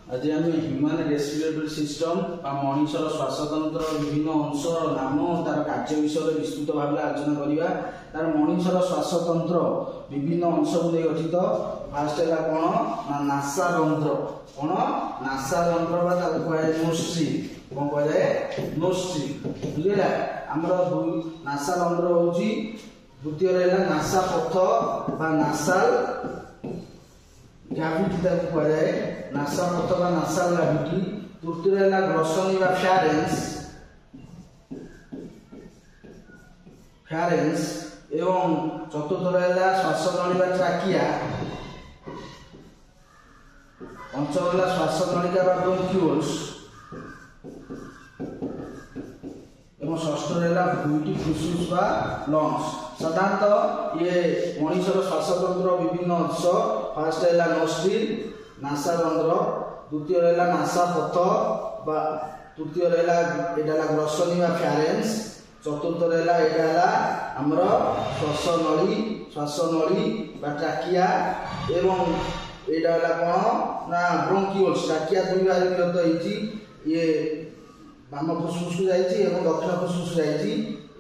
आज आम human respiratory system मनुष्यर श्वासतंत्र विभिन्न अंशर नाम तार कार्य विषय विस्तृत भाव आलोचना करवा। तार मनुष्यर श्वासतंत्र विभिन्न अंश को नहीं गठित। फास्ट है कौन ना नासारंध्र। कौन नासारंध्र कहुए नोस्ट्रिल। कौन कहुए नोस्ट्रिल। बुझेगा आमर नासारंध्र हूँ द्वितीय रहा नासापथ बा नासाल ग्राविटी कहुए नासापथ बा नासाल ग्राविटी। तृतीय रहा ग्रसनी बा फ्यारेंस एवं चतुर्थ रहा श्वासनली बा ट्राकिया। पंचम रहा श्वासनलिका बा ब्रोंकियोल्स एवं षष्ठ रहा दुईटी फुसफुस बा लंग्स। साधारणतः ये मनुष्यर श्वासतंत्र विभिन्न अंश। फास्ट है नोस्ट्रिल नासारंध्र, द्वितीय रहा नासापथ बा तृतीय रहा ग्रसनी बा फ्यारेंस, चतुर्थ रहा आमर श्वासनली बा ट्राकिया एवं यहाँ कौन ना ब्रोंकियोल्स। ट्राकिया दुई भाग विभक्त होती। ये बाम फुसफुस को जाइए दक्षिण फुसफुस जाइए।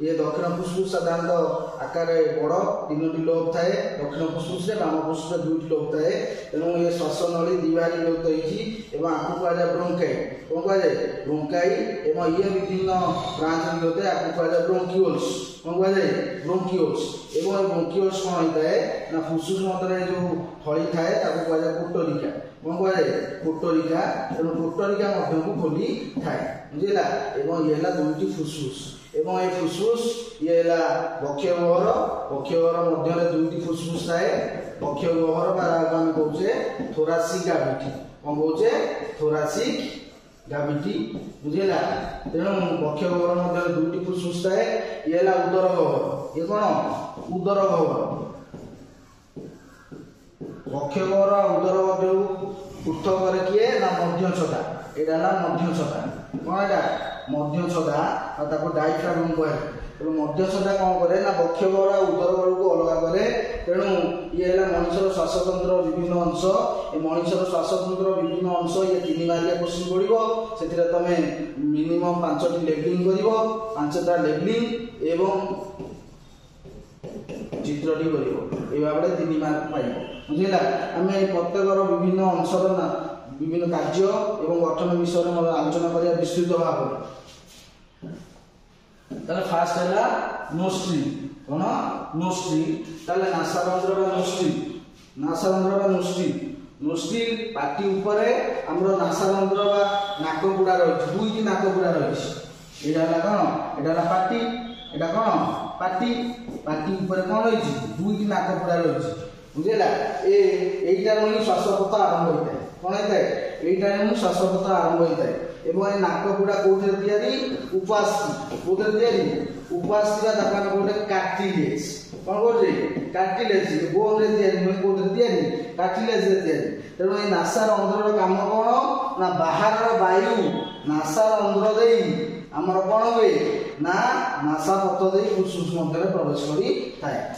ये दक्षिण फुसफुस साधारणतः आकार बड़ तीनोटी लोब थाए दक्षिण फुसफुस बाम फुसफुस दुईटी लोब थाए। तेणु ये श्वासनली दुई भाग विभक्त होती। आपको कहुए ब्रोंकाई। कौन कहुए ब्रोंकाई एवं ये विभिन्न ब्रांच विभक्त है। आपको कहुए ब्रोंकियोल्स। कौन कहुए ब्रोंकियोल्स एवं ब्रोंकियोल्स कौन होता है ना फुसफुस मध्य जो थली थाए कहुए पोटोरिका। कौन कहुए पोटोरिका। तेणु पोटोरिका मध्य को खोली थाए। बुझेगा एवं ये दुईटी फुसफुस एवं ये फुसफुस ये बक्षगहर। बक्षगहर मध्य दुईटी फुसफुस थाए। बक्षगहर आम कहे थोरासिक ग्राविटी। कौन कहे थोरासिक ग्राविटी। बुझेगा तेणु बक्षगहर मध्य दुईटी फुसफुस थाए। ये उदर गहर। ये कौन उदर गहर। बक्षगहर उदर मध्य पृथक करे किए ना मध्यछदा। यहाँ मध्यछदा। कौन एटा मध्यछदा डायफ्राम कहे। तेणु मध्यछदा कौन करे ना बक्षगहर उदर गहर को अलग करे। तेणु ये मनुष्यर श्वासतंत्र विभिन्न अंश। ये मनुष्यर श्वासतंत्र विभिन्न अंश ये 3 मार्किया क्वेश्चन पड़ो। से तुम मिनिमम 5टी लेवलिंग कर 5टा लेवलिंग एवं चित्रटी कर भाव 3 मार्क पाइब। बुझेगा आम प्रत्येक विभिन्न अंशर विभिन्न कार्य एवं गठन विषय में आलोचना करिया विस्तृत भाव। फास्ट है नोस्ट्रिल। कौन नोस्ट्रिल नासारंध्र बा नोस्ट्रिल। नासारंध्र बा नोस्ट्रिल। नोस्ट्रिल पाटी ऊपर आमर नासारंध्र बा नाकपुड़ा रही। दुईटी नाकपुड़ा रही। यहाँ कौन यहाँ पाटी यहाँ कौन पाटी। पाटी ऊपर कौन रही दुईटी नाकपुड़ा रही। बुझेगा यहीटार ही श्वासपथ आरंभ होता है। कौन होता है यहीटार ही श्वासपथ आरंभ होता है। एवं नाकपुड़ा कौन तैयारी उपास्थि कौन तैयारी उपास्थि गोटे कार्टिलेज। कौन करे कार्टिलेज बोन तैयारी कौन तैयारी कार्टिलेज तैयारी। तेणु ये नासारंध्र काम कौन ना बाहर वायु नासारंध्र दे आमर कौन हुए ना नासापथ दे फुसफुस मध्य प्रवेश करें।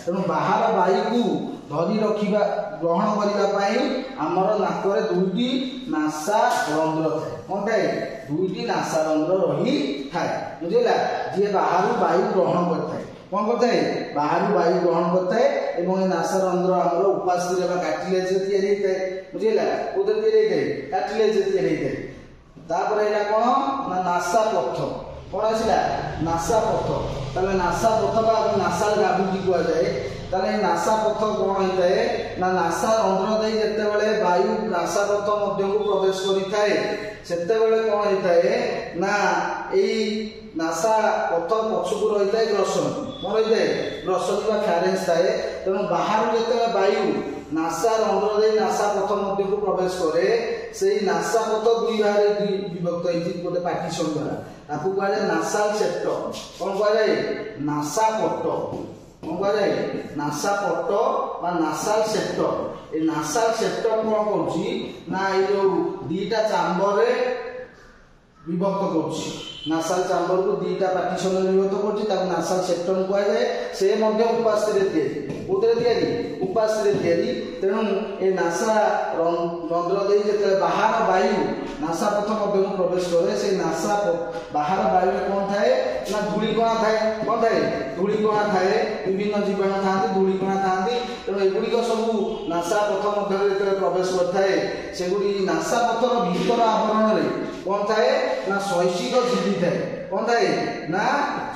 तेणु बाहर वायु को धरी रखा ग्रहण करने आमर नाकरे दुईटी नासारंध्र थाए। कौन थाए दुईटी नासारंध्र रही थाए। बुझेगा जी बाहर वायु ग्रहण करता है। कौन करता है बाहर वायु ग्रहण करता है। एवं नासारंध्र आमर उपास्थि कार्टिलेज या बुझेगा कौन या कार्टिलेज या कौन ना नासापथ। कौन आसला नासापथ। नासापथ बा नासाल ग्राविटी कहुए। नासापथ कौन होता है ना नासारंध्र दे जितेबाला वायु नासापथ मध्य को प्रवेश करते कौन होता है ना यही नासापथ पछकू रही है ग्रसनी। कौन रही है ग्रसनी बा फ्यारेंस थाए। तेणु बाहर जिते वायु नासारंध्र दे नासापथ मध्य को प्रवेश करे से नासापथ दुई भाग विभक्त होती गोटे पार्टीशन द्वारा। आपको कहुए नासाल सेप्टम। कौन कहुए नासापट। कौन कहुए नासापट बा नासाल सेप्टम। ये नासाल सेप्टम कौन करुँच ना ये जो 2टा चाम्बर विभक्त कर नासाल चैम्बर को दुईटा पार्टीशन विभक्त कर नासाल सेप्टम कहुए से उपास्थि उपास्थि तेणु ये नासा रंध्र दे जो बाहर वायु नासा पथ मध्य प्रवेश करे से नासा बाहर वायु कौन थाए ना धूलिकणा थाए कौन थाए धूलिकणा थाए विभिन्न जीवाणु था धूलिकणा था तेणु एगुड़िक सब नासा पथ मध्य प्रवेश करए से नासा पथर भीतर आवरण में कौन थाए ना शैषिक झिल्ली थाए कौन थाए ना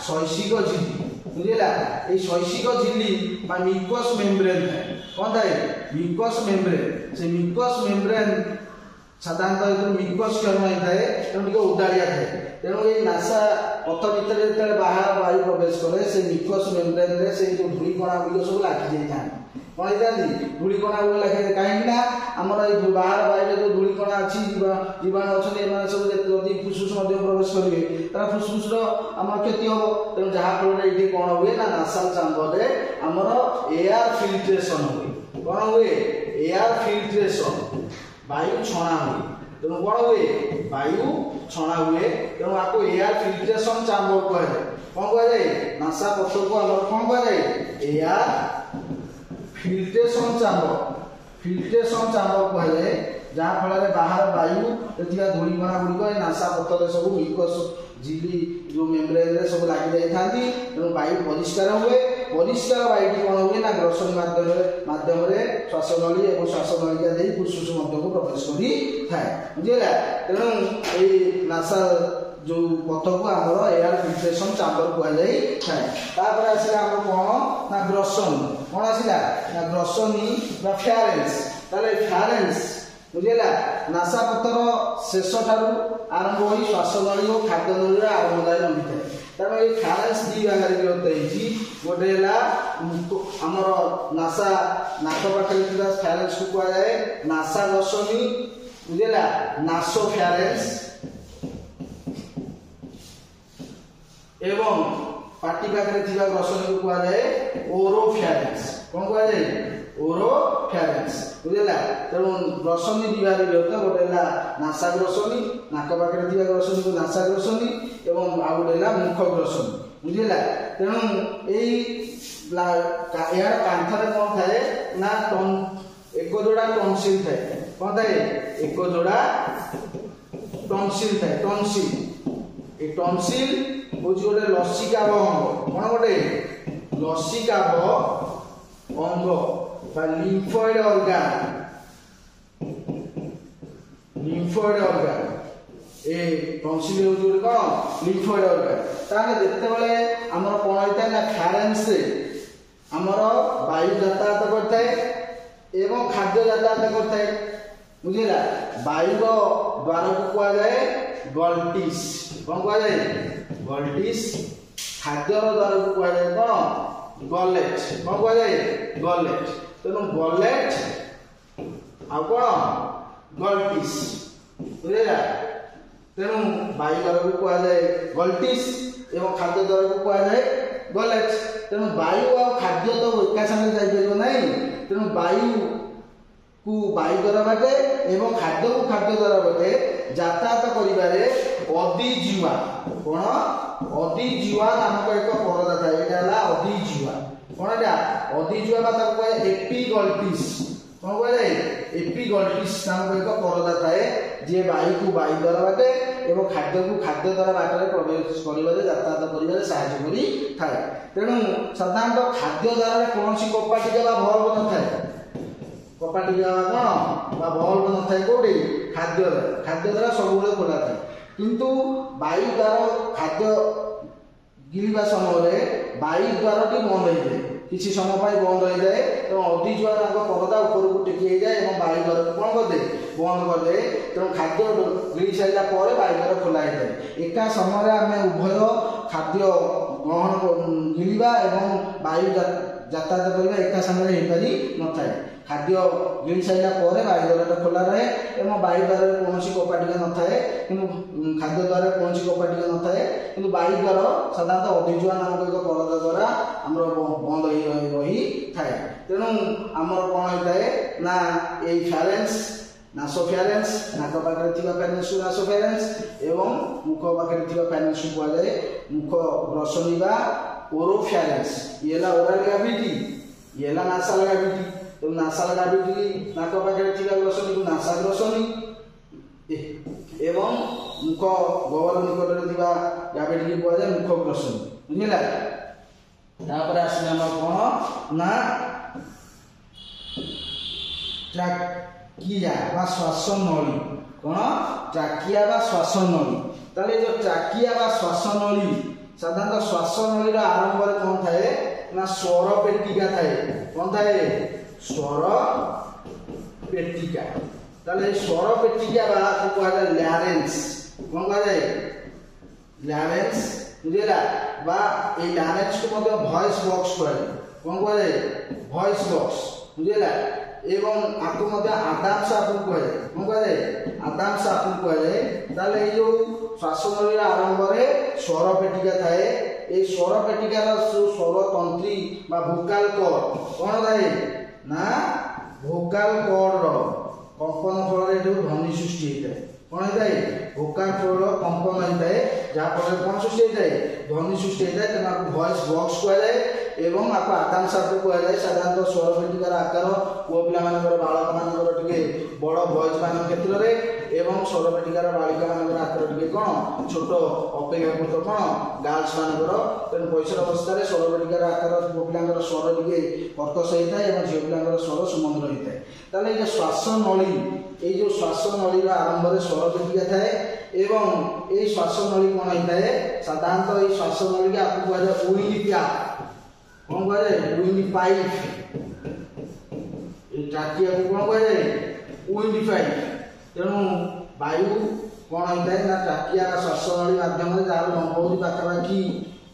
शैषिक झिल्ली बुझेगा ये शैषिक झिल्ली म्यूकस मेम्ब्रेन थाए कौन थाए म्यूकस मेम्ब्रेन से म्यूकस मेम्ब्रेन साधारणतः म्यूकस कर्म होता है तेणु उदाड़िया थाए तेणु ये नासा पथ भितर जो बाहर वायु प्रवेश करे से म्यूकस मेम्ब्रेन रे से जो धूलिकणा गुड़िक सब लागी जाए कौन होता धूलिकणा गुड़ लगे कहीं आमर ये बाहर वायु जो धूलिकणा अच्छी जीवाणु अच्छा सब जदि फुसफुस प्रवेश करेंगे तार फुसफुस आम क्षति हम तेणु जहाँफल ये कौन हुए ना नासाल चैम्बर आमर एयर फिल्ट्रेशन हुए कौन हुए एयर फिल्ट्रेशन वायु छणा हुए तेणु कौन हुए वायु छणा हुए तेणु आपको एयर फिल्ट्रेशन चैम्बर कहुए कौन कहुए नासा पथ को आम कौन कहुए एयर फिल्ट्रेशन चैम्बर कहुए जहाँ फल बाहर वायु धूलिकणा गुड़िक नासा पथर सब म्यूकस झिल्ली जो मेम्ब्रेन रे सब लगी जाती तेणु वायु परिष्कार हुए परिष्कार वायु कौन हुए ना ग्रसनी माध्यम श्वासनली और श्वासनलिका दे फुसफुस मध्य को प्रवेश कर बुझेगा तेणु ये नासा जो पथ को आमर एयर फिल्ट्रेशन चैम्बर कहुए आसला आम कौन ना ग्रसनी कौन आसला ना ग्रसनी फ्यारेंस फ्यारेंस बुझेगा नासा पथर शेष ठारू आरंभ हो श्वासनली और खाद्य नली आरंभ जाए लंबी थाए तेणु ये फ्यारेंस दी भाग में विभक्त गोटे आमर नासा नाक पाखे फ्यारेंस को कहुए नासा ग्रसनी बुझेगा नासो फ्यारेंस एवं पाटी पाखे ग्रसनी को कहुए ओरोफ्यारेंस कौन कहुए ओरोफ्यारेंस बुझेगा तेणु ग्रसनी विभाग विभक्त गोटे नासा ग्रसनी नाक पाखे ग्रसनी को नासा ग्रसनी एवं आ गए मुख ग्रसनी बुझेगा तेणु यार कांथरे कौन थाए ना एक जोड़ा टनसिल थाए कौन थाए एक जोड़ा टनसिल थाए टनसिल ये टनसिल हूँ गोटे लसिकाभ अंग कौन गोटे लसिकाभ अंग लिम्फोइड ऑर्गन ए टनसिल हूँ गोटे कौन लिम्फोइड ऑर्गन ताने जितेबाला आमर कौन होता है ना फ्यारेंस आमर वायु यातायात करता है एवं खाद्य यातायात करता है बुझेगा वायु द्वार को कहुए गल्टिस कौन कहुए गल्टिस खाद्य द्वार को कहुए कौन गलेट कौन कहुए गलेट तेणु गलेट आ कौन गल्टिस बुझेगा तेणु वायु द्वार को कहुए गल्टिस एवं खाद्य द्वार को कहुए गलेट तेणु वायु और खाद्य तो एका साथ जापर ना तेणु वायु को वायु द्वारा बाटे एवं खाद्य को खाद्य द्वारा बाटे यातायात करिबारे अधिजीवा कौन अधिजीवा नामक एक परदा था यहाँ अधिजीवा कौन एटा अधिजीवा कहे एपिगल्टिस कौन कहे एपिगल्टिस नामक एक परदा थाए जे वायु को वायु द्वारा बाटे एवं खाद्य को खाद्य द्वारा बाटे प्रवेश कर यातायात कर साहय थाए तेणु साधारणतः खाद्य द्वारा कौन सी कपाटिका भल्व न थाए कपाटिका कौन भल्व न थाए कौटी खाद्य द्वारा सब खोला थाए किंतु वायु द्वारा खाद्य गिरिबा समय वायु द्वारटी बंद हो जाए किसी समय बंद हो जाए तेणु अधिजुआ परदा ऊपर को टेकी जाए और वायु द्वार को कौन करदे बंद करदे तेणु खाद्य गिरी सारा पर वायु द्वार खोला जाए एका समय आम उभय खाद्य ग्रहण गिरिबा और वायु यातायात करवा एका सामने हो पारि न थाए खाद्य गिरी सारा पर वायु द्वार खोला रहे और वायु द्वार कौन कपाटिका न थाए कि खाद्य द्वारा कौन कपाटिका न थाए कि वायु द्वार साधारणतः अधिजुआ नामक एक परदा द्वारा आम बंद रही थाए तेणु आमर कौन होता है ना ये फ्यारेंस नासोफेरेंस नाक पाखे थिबा फेरेंस को नासोफेरेंस एवं मुख पाखे थिबा फेरेंस को कुआ जाए मुख ग्रसनी बा ओरोफेरेंस येला ओरल कैविटी येला नासाल कैविटी तो नासाल कैविटी नाक पाखे थिबा ग्रसनी को नासा ग्रसनी एवं मुख गवल निकट रे थिबा कैविटी को कुआ जाए मुख ग्रसनी बुझिला तापर आसी हम कोन ना ट्रैकिया बा श्वासनली कोन ट्रैकिया बा श्वासनली ताले जो ट्रैकिया बा श्वासनली साधारणतः श्वासनली रा आरंभ रे कोन थाए ना स्वर पेटिका थाए कोन थाए स्वर पेटिका ताले स्वर पेटिका बा को कहला लैरेंस कोन कहले लैरेंस बुझिला बा ए लैरेंस को मध्य वॉइस बॉक्स कहले कोन कहले वॉइस बॉक्स बुझिला एवं आपको मध्य आदाम सापुर कहले कोन कहले आदाम सापुर कहले ताले ए जो श्वासनली आरंभ रे स्वर पेटिका थाए ए स्वर पेटिका रा स्वर तंत्री बा वोकल कॉर्ड कोन थाए ना वोकल कॉर्ड रो कंपन फल रे जो ध्वनि सृष्टि होता है कोन थाए वोकल कॉर्ड रो कंपन होता है जा फल कोन सृष्टि होता है ध्वनि सृष्टि होता है तना वॉइस बॉक्स कहले एवं आप आदाम सापुर कहले साधारणतः स्वर पेटिका रा आकार को पिला मानकर बालक मानकर टिके बड़ बॉयज मान क्षेत्र रे एवं स्वर पेटिकार बालिका मानकर आकार टिके कोन छोट अपेक्षाकृत कोन गर्ल्स मानकर तेन पैसर अवस्था रे स्वर पेटिकार आकार पिलांकर स्वर टिके कर्कश होता है एवं झियो पिलांकर स्वर सुमधुर होता है ताले जे श्वासनली ए जो श्वासनली रा आरंभ रे स्वर पेटिका थाए एवं ए श्वासनली कोन होता है साधारणतः ए श्वासनली के आपको कहले विंड पाइप कोन कहले विंड पाइप ए ट्रैकिया को कोन कहले विंड पाइप तेणु वायु कौन होता है ना ट्रैकिया श्वासनली माध्यम जार लंब होती पाखापाखि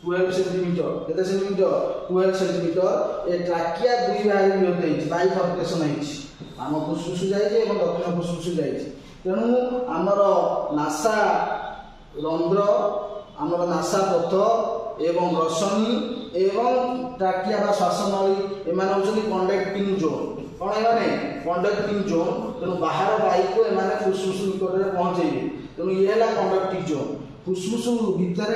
12 सेंटीमीटर केते सेंटीमीटर 12 सेंटीमीटर ए ट्रैकिया दुई भाग विभक्त होती बाइफर्केशन होती आम फुसफुस जाइए और दक्षिण फुसफुस जाइए तेणु आमर नासा रंध्र आमर नासा पथ एवं रसनी एवं ट्रैकिया श्वासनली एमाने होचनी कंडक्टिंग जोन कौन है कंडक्टिंग जोन तेणु बाहर वायु को एमाने फुसफुस निकट में पहुंचेबे तेणु ये है कंडक्टिंग जोन फुसफुस भितर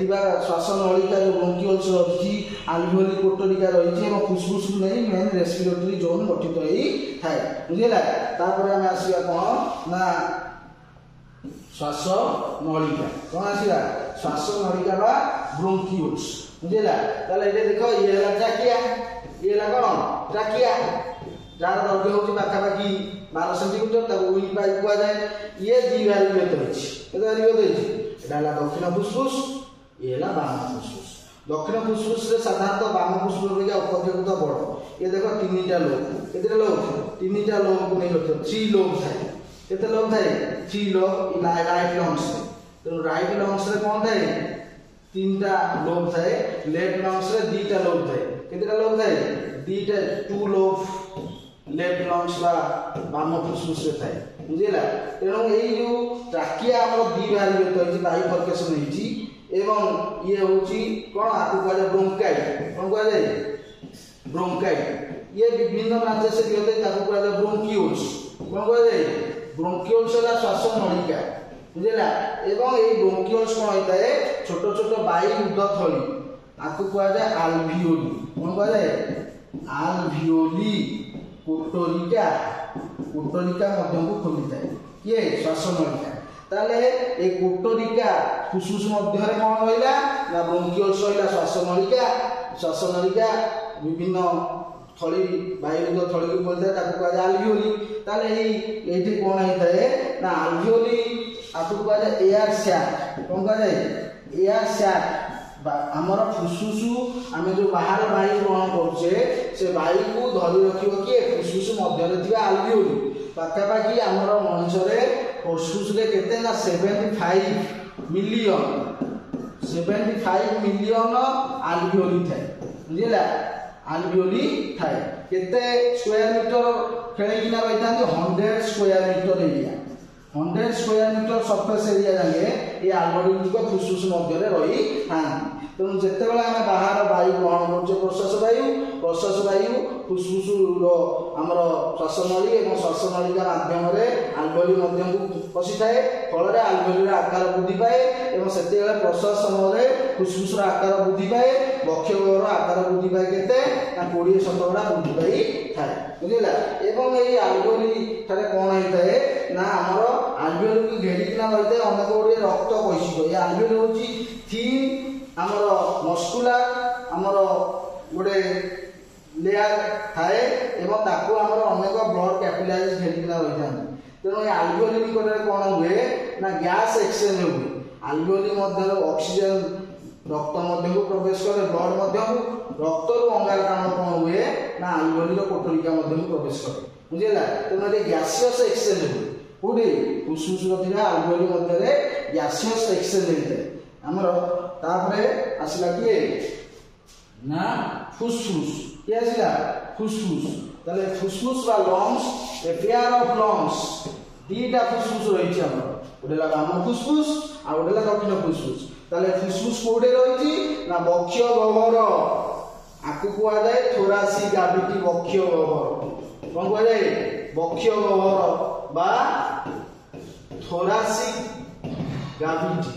थिबा श्वासनलिका जो ब्रोंकियल्स रही आल्वियोली कोटरिका रही और फुसफुस नहीं मेन रेस्पिरेटरी जोन गठित होई थाए बुझिला तापर हम आसीबा कोन ना श्वासनलिका कोन आसीबा श्वासनलिका बा ब्रोंकियल्स बुझिला ताले ये देखो ये है ट्रैकिया ये है कोन ट्रैकिया जार दैर्घ्य होची पाखापाखि 12 सेंटीमीटर ताको विंड पाइप कुआ जाए ये दी भाग विभक्त होची केते भाग विभक्त होची एटा ला दक्षिण फुसफुस ये ला वाम फुसफुस दक्षिण फुसफुस रे साधारणतः वाम फुसफुस रे अपेक्षाकृत बड़ ये देखो तीनटा लोब केते लोब तीनटा लोब को नै रखियो 3 लोब थाए केते लोब थाए 3 लोब राइट लंग्स तो राइट लंग्स रे कोन थाए तीनटा लोब थाए लेफ्ट लंग्स रे दीटा लोब थाए केतेटा लोब थाए दीटा 2 लोब लेफ्ट लंग्स बा वाम फुसफुस रे थाए बुझिला तेणु एई जो ट्रैकिया हमर दी भाग विभक्त होई बाइफर्केशन होई एवं ये होची कोन आकु कहले ब्रोंकाइट कोन कहले ब्रोंकाइट ये विभिन्न राज्य से होते ताकु कहले ब्रोंकियोल्स कोन कहले ब्रोंकियोल्स ला श्वासनलिका बुझिला एवं एई ब्रोंकियोल्स कोन होता है छोट छोट वायु उदथली आकु कहले आल्वियोली कोन कहले आल्वियोली कोटरिका कोटरिका मध्यम को खोलिଥାଏ ये श्वासनलिका ताले ए कोटरिका फुसफुस मध्य रे कोन होइला ना ब्रोंकियल्स होइला श्वासनलिका विभिन्न थली वायुद थली को बोलते ताको कहले आल्वियोली ताले एठी कोन होइଥାଏ ना आल्वियोली आकु कहले एयर सैक कोन कहले एयर सैक आमर फुसफुस आम जो बाहर वायु ग्रहण करछे से वायु को धरी रखियो किए फुसफुस मध्य रे थिबा आल्वियोली पाखापाखि आमर मनुष्य रे फुसफुस रे केते ना 75 मिलियन आल्वियोली थाए बुझिला आल्वियोली थाए केते स्क्वायर मीटर खेले किना रहितांती 100 square metre area 100 square metre surface area जागे ये आल्वियोली को फुसफुस मध्य रे रही हां तेणु जिते आम बाहर वायु ग्रहण कर प्रश्वास वायु प्रश्वास वायु फुसफुस आमर श्वासनली और श्वासनलिका माध्यम आल्वेओली मध्यम पशि थाए फल आल्वेओली आकार वृद्धि पाए और से प्रश्वास समय फुसफुस आकार वृद्धि पाए बक्षगहर आकार वृद्धि पाए के 20-70 वृद्धि पाई थाए बुझला एवं ये आल्वेओली ठारे कौन होता है ना आमर आल्वेओली को घेरिकिना रही है अनेक गुड़े रक्त कैशिक ये आल्वेओली हूँ थीन आमर मस्कुलार आमर गोटे लेयर थाए एवं ताकू आमर अनेक ब्लड कैपिलारीज घेरिकिना रही था तेणु ये आल्वेओली निकट कौन हुए ना गैस एक्सचेंज हुए आल्वेओली मध्य ऑक्सीजन रक्त मध्य को प्रवेश करे ब्लड मध्य को रक्त रु अंगारकाम्ल कौन हुए ना आल्वेओली कोटलिका मध्य को प्रवेश करे बुझेला तेणु ये गैसियस एक्सचेंज हुए कोडी फुसफुस रथिला आल्वेओली मध्य गैसियस एक्सचेंज होता है आमर तापरे आसला किए ना फुसफुस किए आसला फुसफुस ताले फुसफुस बा lungs a pair of lungs दीटा फुसफुस रही हमर गोटेला बाम फुसफुस आ गोटेला दक्षिण फुसफुस ताले फुसफुस कोडे रही ना बक्ष्य गह्वर आकु कुआ जाए थोरासिक कैविटी बक्ष्य गह्वर कोन कुआ जाए बक्ष्य गह्वर बा थोरासिक कैविटी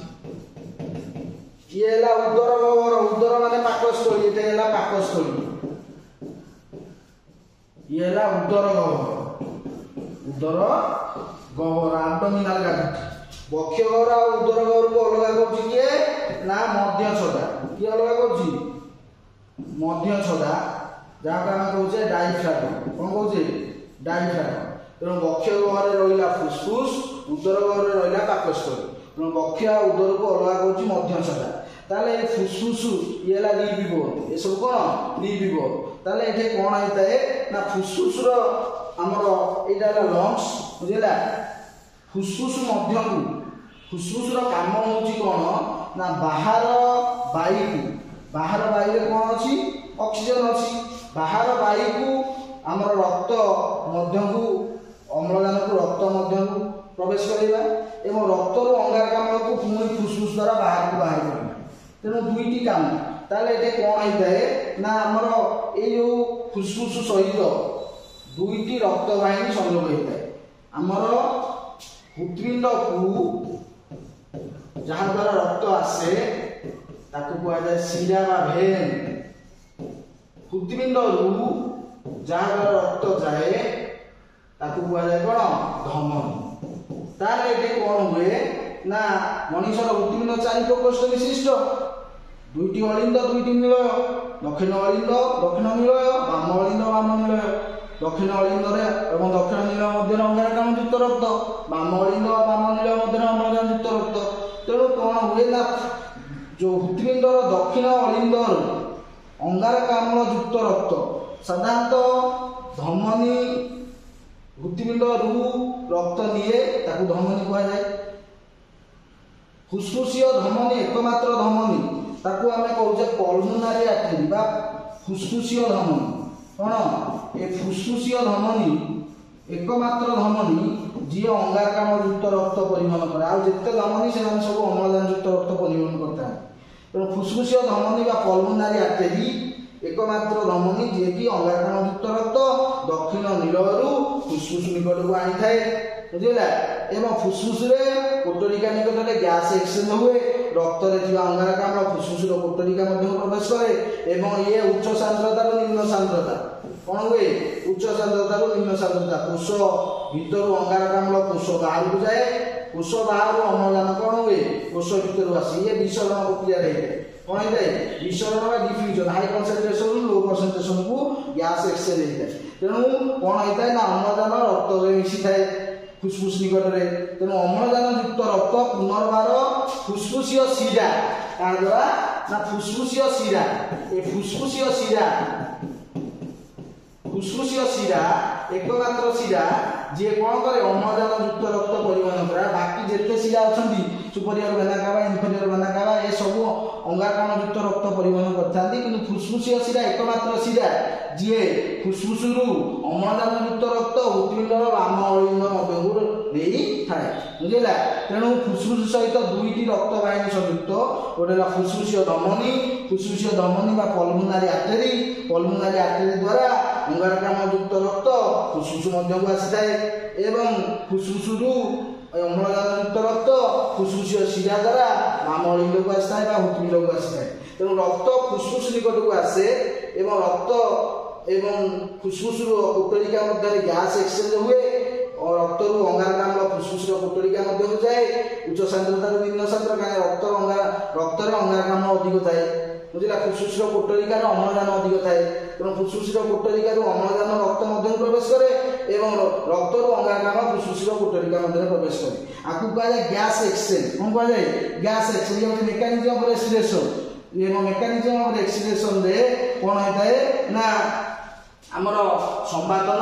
ये है उदर गह्वर उदर माने पाकस्थली ये है पाकस्थली ये है उदर गह्वर एब्डोमिनल कैविटी बक्ष्य गह्वर और उदर गह्वर को अलग करछि किए ना मध्य छदा की अलग करछि मध्य छदा जहाँ हम कहूचे डायफ्राम कौन कहूचे डायफ्राम तेणु बक्ष्य गह्वर रहिला फुसफुस उदर गह्वर रहिला पाकस्थली तेणु बक्ष्य उदर को अलग करछि मध्य छदा ताले फुसफुस ये ला निर्विभव ये सब कौन निर्विभव ताले एठे कौन होता है ना फुसफुस रो हमर एटा ला लंग्स बुझिला फुसफुस मध्य को फुसफुस रो काम होची कौन ना बाहर वायु रे कौन अछि ऑक्सीजन अछि बाहर वायु को हमर रक्त मध्य को अम्लजान को रक्त मध्य को प्रवेश करैबा एवं रक्त रो अंगारकाम्ल को पुणी फुसफुस द्वारा बाहर करबा तेणु दुईटी काम ताले एटे कौन होता है ना आमर ये जो फुसफुस सहित दुईटी रक्त वाहिनी संयोग होता है आमर हृत्पिंड को जहाँ द्वारा रक्त आसे ताकू कह जाए शिरा बा भेन हृत्पिंड रु जहाँ द्वारा रक्त जाए ताकू कह जाए कौन धमनी ताले एटे कौन हुए ना मनुष्यर हृत्पिंड 4 प्रकोष्ठ विशिष्ट दुईटी अलिंद दुईटी निलय दक्षिण अलिंद दक्षिण निलय बाम अलिंद बाम निलय दक्षिण अलिंद एवं दक्षिण निलय मध्य अंगारकाम्ल युक्त रक्त बाम अलिंद बाम निलय मध्य अम्लजान युक्त रक्त तेणु कौन हुए ना जो हृत्पिंडर दक्षिण अलिंद अंगारकाम्ल युक्त रक्त साधारणतः धमनी हृत्पिंड रु रक्त निए ताकू धमनी कह जाए फुसफुसीय धमनी एकमात्र धमनी ताकू आमे कहूचे पल्मोनारी आर्टरी बा फुसफुसीय धमनी कौन ए फुसफुसीय धमनी एकमात्र धमनी जी अंगारकाम्ल युक्त रक्त परिवहन करे आ जिते धमनी से सब अम्लजान युक्त रक्त परिवहन करता है तेणु फुसफुसीय धमनी बा पल्मोनारी आर्टरी एकमात्र धमनी जे कि अंगारकाम्ल युक्त रक्त दक्षिण नीलयरू फुसफुस निकट को आनी थाए बुझिला एवं फुसफुस रे कोटलिका निकट में गैस एक्सचेंज हुए रक्त रे थिबा अंगारकाम्ल फुसफुस रो कोटलिका मध्य प्रवेश करे एवं ये उच्च सांद्रता रो निम्न सांद्रता कौन हुए उच्च सांद्रता रो निम्न सांद्रता कोष भीतर अंगारकाम्ल कोष बाहर को जाए कोष बाहर अम्लजान कौन हुए कोष भीतर आसी ये विसरण प्रक्रिया रही कौन होता है विसरण बा diffusion high concentration low concentration को गैस एक्सचेंज होता है तेणु कौन होता है ना अम्लजान रक्त रे मिसी थाए फुसफुस निकट में तेणु अम्लजान युक्त रक्त पुनर्बार फुसफुसीय शिरा क्या द्वारा ना फुसफुसीय शिरा ए फुसफुसीय शिरा एकमात्र शिरा जी कौन करे अम्लजान युक्त रक्त परिवहन करे बाकी जिते शिरा अच्छा ସୁପରିୟର ଭେନା କାଭା ଇନଫେରିୟର ଭେନା କାଭା ଏ ସବୁ ଅଙ୍ଗାରକାମ୍ଳ ଯୁକ୍ତ ରକ୍ତ ପରିବହନ କରିଥାନ୍ତି। କିନ୍ତୁ ଫୁସଫୁସିଆ ଶିରା ଏକମାତ୍ର ଶିରା ଯିଏ ଫୁସଫୁସରୁ ଅମ୍ଳଜାନ ଯୁକ୍ତ ରକ୍ତ ହୃତ୍ପିଣ୍ଡର ବାମ ଅଳିନ୍ଦ ମଧ୍ୟକୁ ନେଇଥାଏ, ବୁଝିଲା। ତେଣୁ ଫୁସଫୁସ ସହିତ ଦୁଇଟି ରକ୍ତ ବାହିନୀ ସଂଯୁକ୍ତ, ଗୋଟେ ହେଲା ଫୁସଫୁସୀୟ ଧମନୀ ବା ପଲମୋନାରୀ ଆର୍ଟେରୀ ଦ୍ୱାରା ଅଙ୍ଗାରକାମ୍ଳ ଯୁକ୍ତ ରକ୍ତ ଫୁସଫୁସ ମଧ୍ୟକୁ ଆସିଥାଏ ଏବଂ ଫୁସଫୁସରୁ ଅମ୍ଳଜାନ ଯୁକ୍ତ ରକ୍ତ ଫୁସଫୁସୀୟ ଶିରା ଦ୍ୱାରା ବାମ ଅଳିନ୍ଦକୁ ଆସିଥାଏ ବା ହୃତ୍ପିଣ୍ଡକୁ ଆସିଥାଏ। ତେଣୁ ରକ୍ତ ଫୁସଫୁସ ନିକଟକୁ ଆସେ ଏବଂ ରକ୍ତ ଏବଂ ଫୁସଫୁସରୁ କୋଟରିକା ମଧ୍ୟରେ ଗ୍ୟାସ୍ ଏକ୍ସଚେଞ୍ଜ ହୁଏ। ରକ୍ତରୁ ଅଙ୍ଗାରକାମ୍ଳ ଫୁସଫୁସର କୋଟରିକା ମଧ୍ୟକୁ ଯାଏ ଉଚ୍ଚ ସାନ୍ଦ୍ରତାରୁ ନିମ୍ନ ସାନ୍ଦ୍ର, କାରଣ ରକ୍ତରେ ଅଙ୍ଗାରକାମ୍ଳ ଅଧିକ ଥାଏ, ବୁଝିଲା। ଫୁସଫୁସର କୋଟରିକାରେ ଅମ୍ଳଜାନ ଅଧିକ ଥାଏ, ତେଣୁ ଫୁସଫୁସର କୋଟରିକାରୁ ଅମ୍ଳଜାନ ରକ୍ତ ମଧ୍ୟକୁ ପ୍ରବେଶ କରେ ଏବଂ ରକ୍ତରୁ ଅଙ୍ଗାରକାମ୍ଳ ଫୁସଫୁସର କୋଟରିକା ମଧ୍ୟରେ ପ୍ରବେଶ କରେ। ଆକୁ କୁହାଯାଏ ଗ୍ୟାସ୍ ଏକ୍ସଚେଞ୍ଜ। କ'ଣ କୁହାଯାଏ? ଗ୍ୟାସ୍ ଏକ୍ସଚେଞ୍ଜ ହେଉଛି ମେକାନିଜମ ଅଫ୍ ରେସ୍ପିରେସନ। ଏବଂ ମେକାନିଜମ ଅଫ୍ ରେସ୍ପିରେସନରେ କ'ଣ ହେଇଥାଏ ନା ଆମର ସମ୍ବାଦନ,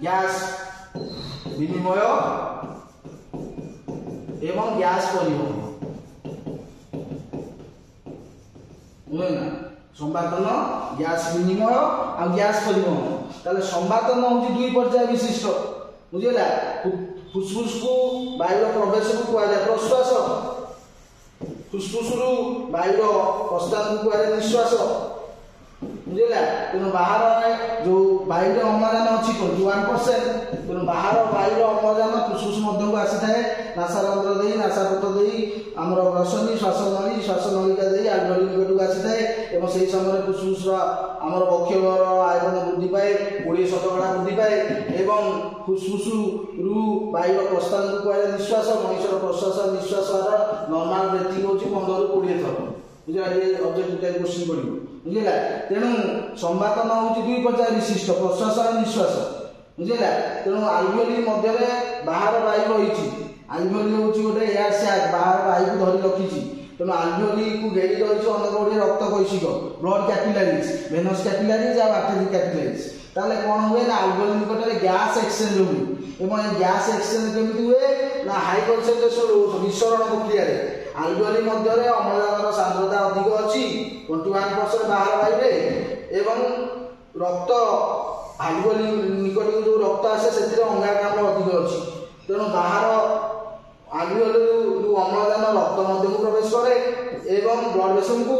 ଗ୍ୟାସ୍ ବିନିମୟ ଏବଂ ଗ୍ୟାସ୍ ପରିବହନ, ବୁଝିଲା। ସମ୍ବାଦନ, ଗ୍ୟାସ୍ ବିନିମୟ ଆଉ ଗ୍ୟାସ୍ ପରିବହନ। ତାହେଲେ ସମ୍ବାଦନ ହେଉଛି ଦୁଇ ପର୍ଯ୍ୟାୟ ବିଶିଷ୍ଟ, ବୁଝିଲା। ଫୁସଫୁସକୁ ବାୟୁର ପ୍ରବେଶକୁ କୁହାଯାଏ ପ୍ରଶ୍ୱାସ, ଫୁସଫୁସରୁ ବାୟୁର ପ୍ରସ୍ଥାନକୁ କୁହାଯାଏ ନିଶ୍ୱାସ, ବୁଝିଲା। ତେଣୁ ବାହାରରେ ଯେଉଁ ବାୟୁରେ ଅମ୍ଳଜାନ ଅଛି 21%, ତେଣୁ ବାହାର ବାୟୁର ଅମ୍ଳଜାନ ଫୁସଫୁସ ମଧ୍ୟକୁ ଆସିଥାଏ ନାସାରନ୍ଧ୍ର ଦେଇ, ନାସାପଥ ଦେଇ ଆମର ଗ୍ରସନୀ ଶ୍ୱାସନଳିକା ଦେଇ ଆଲଭେଓଲି ନିକଟକୁ ଆସିଥାଏ ଏବଂ ସେହି ସମୟରେ ଫୁସଫୁସର ଆମର ବକ୍ଷର ଆୟତନ ବୃଦ୍ଧି ପାଏ, 20% ବୃଦ୍ଧି ପାଏ ଏବଂ ଫୁସଫୁସରୁ ବାୟୁର ପ୍ରସ୍ଥାନକୁ କୁହାଯାଏ ନିଶ୍ୱାସ। ମଣିଷର ପ୍ରଶ୍ୱାସ ନିଶ୍ୱାସର ନର୍ମାଲ ବ୍ରେଥିଂ ହେଉଛି 15 ରୁ 20 ଥର, ବୁଝିଲା। ଏ ଅବଜେକ୍ଟିଭ ଟାଇପ୍ କ୍ୱେଶ୍ଚିନ୍ ପଡ଼ିବ, ବୁଝିଲା। ତେଣୁ ସମ୍ବାଦନ ହେଉଛି ଦୁଇ ପର୍ଯ୍ୟାୟ ବିଶିଷ୍ଟ, ପ୍ରଶ୍ୱାସ ଆଉ ନିଶ୍ୱାସ, ବୁଝିଲା। ତେଣୁ ଆଲଭେଓଲି ମଧ୍ୟରେ ବାହାର ବାୟୁ ରହିଛି। ଆଲଭେଓଲି ହେଉଛି ଗୋଟେ ଏୟାର ସ୍ୟାକ୍, ବାହାର ବାୟୁକୁ ଧରି ରଖିଛି। ତେଣୁ ଆଲଭେଓଲିକୁ ଘେରି ରହିଛି ଅନେକ ଗୁଡ଼ିଏ ରକ୍ତ କୈଶିକ, ବ୍ଲଡ୍ କ୍ୟାପିଲାରିଜ୍, ଭେନସ୍ କ୍ୟାପିଲାରିଜ୍ ଆଉ ଆର୍ଟେରୀ କ୍ୟାପିଲାରିଜ୍। ତାହେଲେ କ'ଣ ହୁଏ ନା ଆଲଭେଓଲି ନିକଟରେ ଗ୍ୟାସ୍ ଏକ୍ସଚେଞ୍ଜ ହୁଏ ଏବଂ ଏ ଗ୍ୟାସ୍ ଏକ୍ସଚେଞ୍ଜ କେମିତି ହୁଏ ନା ହାଇ କନସେନ୍ଟ୍ରେସନ ବିଶରଣ ପ୍ରକ୍ରିୟାରେ। ଆଲଭେଓଲି ମଧ୍ୟରେ ଅମ୍ଳଜାନର ସାନ୍ଦ୍ରତା ଅଧିକ ଅଛି 21% ବାହାର ବାୟୁରେ ଏବଂ ରକ୍ତ ଆଲଭେଓଲି ନିକଟକୁ ଯେଉଁ ରକ୍ତ ଆସେ ସେଥିରେ ଅଙ୍ଗାରକାମ୍ଳ ଅଧିକ ଅଛି। ତେଣୁ ବାହାର ଆଲଭେଓଲିରୁ ଯେଉଁ ଅମ୍ଳଜାନ ରକ୍ତ ମଧ୍ୟକୁ ପ୍ରବେଶ କରେ ଏବଂ ବ୍ଲଡ୍ ଭେସଲକୁ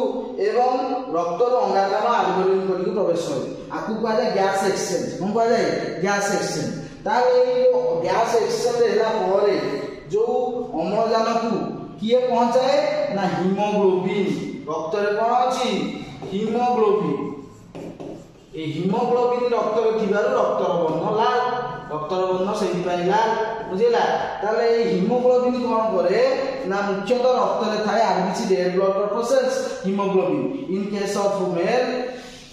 ଏବଂ ରକ୍ତରୁ ଅଙ୍ଗାରକାମ୍ଳ ଆଲଭେଓଲି ନିକଟକୁ ପ୍ରବେଶ କରେ। ଆକୁ କୁହାଯାଏ ଗ୍ୟାସ୍ ଏକ୍ସଚେଞ୍ଜ। କ'ଣ କୁହାଯାଏ? Gas exchange. ତାହେଲେ ଏଇ ଗ୍ୟାସ୍ ଏକ୍ସଚେଞ୍ଜ ହେଲା ପରେ ଯେଉଁ ଅମ୍ଳଜାନକୁ କିଏ ପହଞ୍ଚାଏ ନା ହିମୋଗ୍ଲୋବିନ୍। ରକ୍ତରେ କ'ଣ ଅଛି? ହିମୋଗ୍ଲୋବିନ୍। এই হিমোগ্লোবিন রক্তরে থিবারু রক্তর বর্ণ লাল, রক্তর বর্ণ সেইপাই লাল, বুঝিলা। তাহলে এই হিমোগ্লোবিন কোন করে না মুখ্যতঃ রক্তরে থাকে RBC red blood corpuscles haemoglobin. In case of male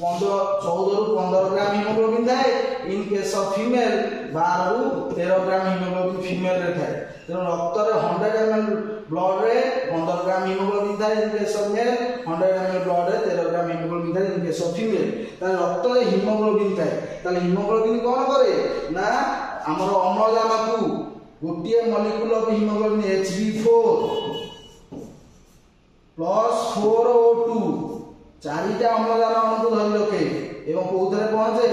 14 ରୁ 15 গ্রাম হিমোগ্লোবিন থাকে। ইন কেস অফ ফিমেল 12 ରୁ 13 গ্রাম হিমোগ্লোবিন ফিমেল রে থাকে। তেଣୁ ରକ୍ତରେ 100 ml ବ୍ଲଡ୍ ରେ 15 ଗ୍ରାମ ହିମୋଗ୍ଲୋବିନ୍ ଥାଏ in case of mail, 100 ml blood ରେ 13 ଗ୍ରାମ ହିମୋଗ୍ଲୋବିନ୍ ଥାଏ ଇନ୍ କେସ୍ ଅଫ୍ ଫିମେଲ୍। ତାହେଲେ ରକ୍ତରେ ହିମୋଗ୍ଲୋବିନ୍ ଥାଏ। ତାହେଲେ ହିମୋଗ୍ଲୋବିନ୍ କ'ଣ କରେ ନା ଆମର ଅମ୍ଳଜାନକୁ ଗୋଟିଏ molecule of haemoglobin Hb4 plus 4O2 ଚାରିଟା ଅମ୍ଳଜାନ ଅଣୁକୁ ଧରି ରଖେ ଏବଂ କୋଉଥିରେ ପହଞ୍ଚେ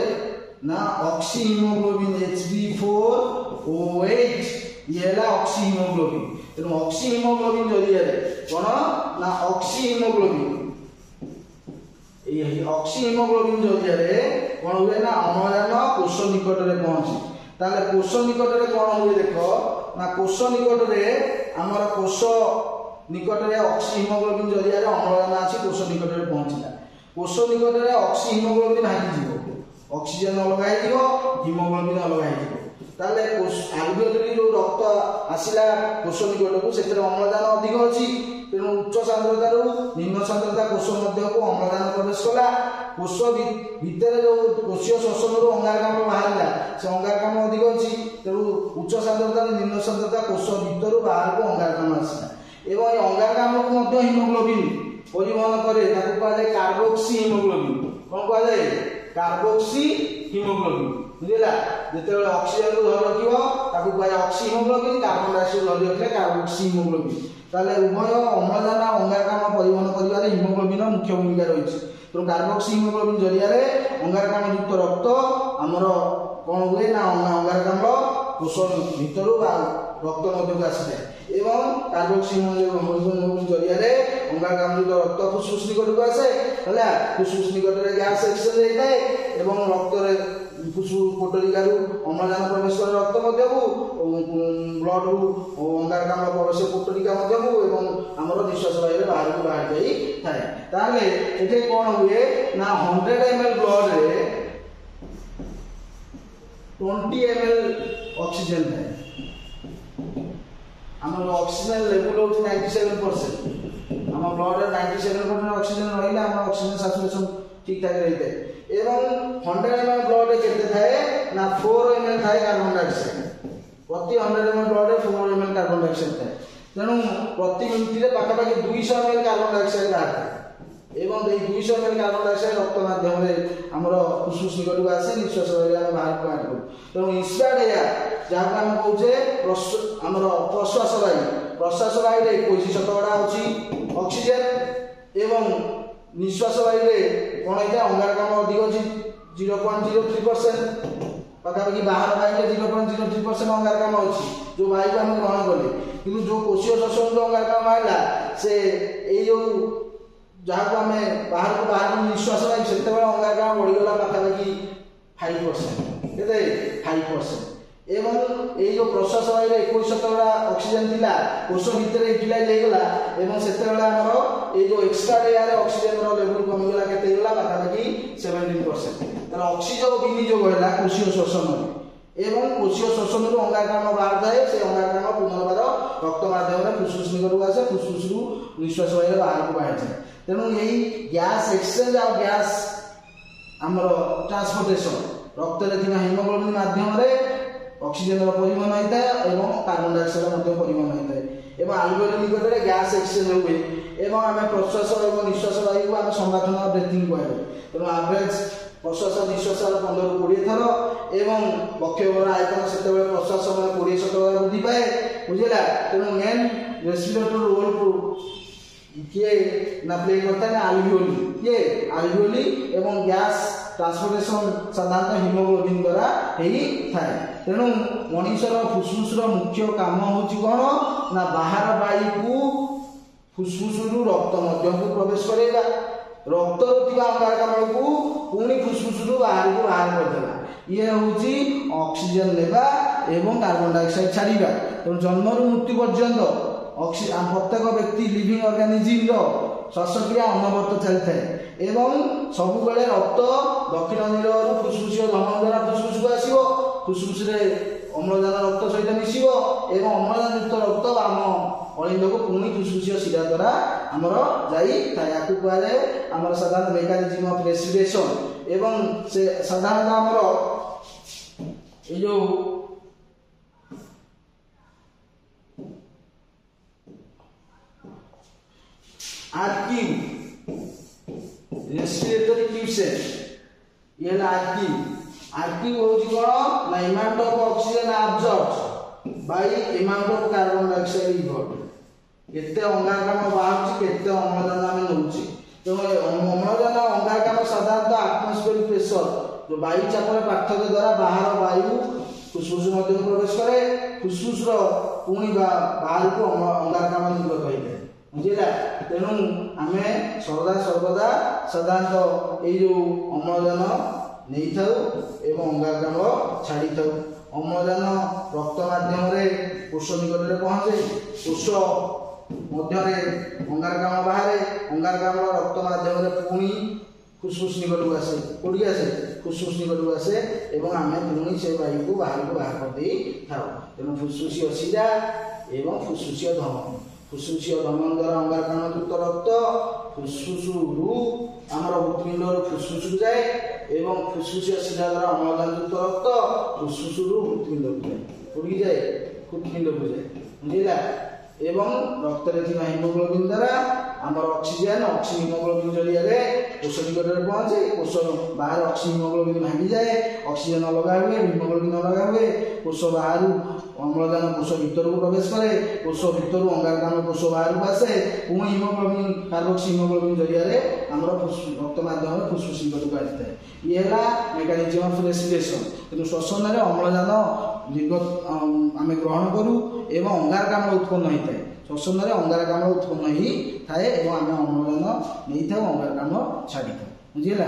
ନା ଅକ୍ସି ହିମୋଗ୍ଲୋବିନ୍ Hb4O8 ये है ऑक्सी हिमोग्लोबिन। तेणु ऑक्सी हिमोग्लोबिन जरिए कौन ना ऑक्सी हिमोग्लोबिन ऑक्सी हिमोग्लोबिन जरिए कौन हुए ना अम्लजान कोष निकट में पहुंचे। ताले कोष निकट में कौन हुए देख ना कोष निकट में आमर कोष निकट में ऑक्सी हिमोग्लोबिन जरिए अम्लजान आसी कोष निकट में पहुंचला। कोष निकट में ऑक्सी हिमोग्लोबिन भागी ऑक्सीजन अलग हिमोग्लोबिन अलग ताले आलभेओली जो रक्त आसला कोष निकटक से अम्लजान अधिक अच्छी तेणु उच्च सांद्रतार निम्न सांद्रता कोष मध्य को अम्लजान प्रवेश कला। कोष भितर जो कोषीय श्वसन अंगारकाम्ल बाहर से अंगारकाम्ल अधिक अच्छी तेणु उच्च सांद्रतार निम्न सांद्रता कोष भितर बाहर को अंगारकाम्ल आसला एवं ये अंगारकाम्ल को हिमोग्लोबिन परिवहन करे कार्बोक्सी हिमोग्लोबिन। कौन कहुए कार्बोक्सी हिमोग्लोबिन बुझिला जेतेबेले ऑक्सीजन को धरि रखिबो ताकू कहै ऑक्सी हीमोग्लोबिन कार्बन डाइऑक्साइड धरि रखले कार्बोक्सी हीमोग्लोबिन ताले उभय अम्लजान अंगारकाम्ल परिवहन करिवारे हीमोग्लोबिन मुख्य भूमिका रहिछि तो कार्बोक्सी हीमोग्लोबिन जरिया रे अंगारकाम्ल युक्त रक्त हमर कोन हुए ना अंगारकाम्ल कोष भीतर रक्त मध्य को आसी जाए एवं कार्बोक्सी हीमोग्लोबिन जरिया रे अंगारकाम्ल युक्त रक्त फुसफुस निकट को आसे हला फुसफुस निकट रे गैस एक्सचेंज होई जाए एवं रक्त रे फुसफुस कोटरिका रु अम्लजान प्रवेश कर रक्त मध्य को ब्लड रु अंगारकाम्ल प्रवेश कोटरिका मध्य को एवं हमर निश्वास वायु रे बाहर को बाहर जाई थाए ताले एठे कोन हुए ना 100 ml ब्लड रे 20 ml ऑक्सीजन है हमर ऑक्सीजन लेवल होती 97% हम ब्लड रे 97% ऑक्सीजन रहिला हम ऑक्सीजन सैचुरेशन ठीक ठाक रहते एवं 100 ml ब्लड रे केते थाए ना 4 ml थाए कार्बन डाइऑक्साइड प्रति 100 ml ब्लड रे 4 ml कार्बन डाइऑक्साइड थाए तेणु प्रति मिनिट रे पाखापाखि 200 ml कार्बन डाइऑक्साइड बाहर एवं 200 ml कार्बन डाइऑक्साइड रक्त माध्यम रे हमर फुसफुस निकट को आसे निश्वास वायु हम बाहर को आटू तेणु इंस्पायर्ड एयर जहाँ को हम कहूचे हमर प्रश्वास वायु रे 21% अछि ऑक्सीजन एवं निश्वास वायु रे कोन है अंगारकाम्ल अधिक अछि 0.03% पाखापाखि बाहर वायु रे 0.03% अंगारकाम्ल अछि जो वायु को हम ग्रहण कले किंतु जो कोशीय श्वसन जो अंगारकाम्ल आइला से ए जो जहाँ को हमें बाहर निश्वास वायु से अंगारकाम्ल बढ़ी गला पाखापाखि 5% केते 5% एवं ए जो प्रश्वास वायु रे 21% ऑक्सीजन थिला कोष भीतर यूटिलाइज हे गला एवं सेतेबेला हमरो ए जो एक्स्ट्रा एयर ऑक्सीजन रो लेवल कमी गला केते गला पाखापाखि 17% तर ऑक्सीजन विनियोग होला कोशीय श्वसन एवं कोशीय श्वसन रु अंगारकाम्ल बाहर जाए से अंगारकाम्ल पुनर्बार रक्त माध्यम रे फुसफुस निकट को आसे फुसफुस रु निश्वास वायु बाहर को बाहर जाए तेणु यही गैस एक्सचेंज और गैस हमर ट्रांसपोर्टेशन रक्त रे थिना हीमोग्लोबिन माध्यम रे ऑक्सीजन रो परिवहन होता है एवं कार्बन डाइऑक्साइड रो परिवहन होता है एवं आल्वेओल निकट रे गैस एक्सचेंज हुए एवं हमें प्रश्वास एवं निश्वास वायु को हम संभाषण ब्रीथिंग कहबे तेणु एवरेज प्रश्वास निश्वास 15 ରୁ 20 थर एवं बक्षोभर आयतन सेते प्रश्वास समय 20% वृद्धि पाए बुझिला तेणु मेन रेस्पिरेटरी रोल किए ना प्ले करता है आल्वियोली ये आल्वियोली एवं गैस ट्रांसपोर्टेशन साधारणतः हीमोग्लोबिन द्वारा हेई थाए तेणु मनुष्यर फुसफुस रो मुख्य काम होची कोन ना बाहर वायु को फुसफुस रु रक्त मध्य को प्रवेश करेगा रक्त रुथिबा अंगारकाम्ल को पुणी फुसफुस रु बाहर को बाहर कर देला ये होची ऑक्सीजन लेबा एवं कार्बन डाइऑक्साइड छाड़ीबा तेणु जन्म रु मृत्यु पर्यंत ऑक्सीजन प्रत्येक व्यक्ति लिविंग ऑर्गेनिज्म रो श्वासक्रिया अनवरत चलता है एवं सब बेले रक्त दक्षिण नीलर फुसफुसिय धमनी द्वारा फुसफुस को आसीबो फुसफुस रे अम्लजान रक्त सहित मिसिबो एवं अम्लजान युक्त रक्त आम अलिंद को पुणी फुसफुसिय शिरा द्वारा हमर जाई थाए याकू कहआ जाए हमर साधारण मेकानिज्म ऑफ रेस्पिरेशन एवं से साधारण हमर ए जो आर्की रेस्पिरेटरी ट्यूब से ये आर्की होची कोन ना amount of oxygen absorbed bye amount of carbon dioxide evolve केते अंगारकाम्ल बाहर केते अम्लजान हम नउची तो अम्लजान अंगारकाम्ल साधारणतः एटमॉस्फेरिक प्रेशर जो वायु चाप रे पार्थक्य द्वारा बाहर वायु फुसफुस मध्य प्रवेश करे फुसफुस रो पुणी बाहर को अंगारकाम्ल निर्गत होइले बुझिला तेणु आमे सर्वदा साधारणतः ये जो अम्लजान नहीं था एवं अंगारकाम्ल छाड़ी था अम्लजान रक्त माध्यम रे कोष निकट रे पहुंचे कोष मध्य रे अंगारकाम्ल बाहर अंगारकाम्ल रक्त माध्यम रे पुणी फुसफुस निकट को आसे कोडी आसे फुसफुस निकट को आसे एवं आमे पुणी से वायु को बाहर कर दे था तेणु फुसफुसिय शिरा एवं फुसफुसिय धमनी फुसफुसिय धमनी द्वारा अंगारकाम्ल युक्त रक्त फुसफुस रु हमर हृदपिंड फुसफुस जाए एवं फुसफुसिय शिरा द्वारा अम्लजान युक्त रक्त फुसफुस रु हृदपिंड को जाए उड़ी जाए हृदपिंड को जाए बुझिला एवं रक्त रे थिबा हीमोग्लोबिन द्वारा हमर ऑक्सीजन हीमोग्लोबिन जरिया रे कोष निकट में पहुंचे कोष बाहर हिमोग्लोबिन भांगी जाए ऑक्सीजन अलग हुए हिमोग्लोबिन अलग हुए कोष बाहर अम्लजान कोष भीतर को प्रवेश करे कोष भीतर अंगारकाम्ल कोष बाहर को आसे पुणी हिमोग्लोबिन कार्बोक्सी हिमोग्लोबिन जरिया आम रक्त माध्यम फुस्फुस निकट को आसी है ये है मेकानिजम ऑफ रेस्पिरेशन कि श्वसन में अम्लजान निर्गत आम ग्रहण करूँ एवं अंगारकाम्ल उत्पन्न होता है श्वसन में अंगारकाम्ल उत्पन्न ही थाए आम अम्लजान नहीं था अंगारकाम्ल छाड़ी था बुझेगा।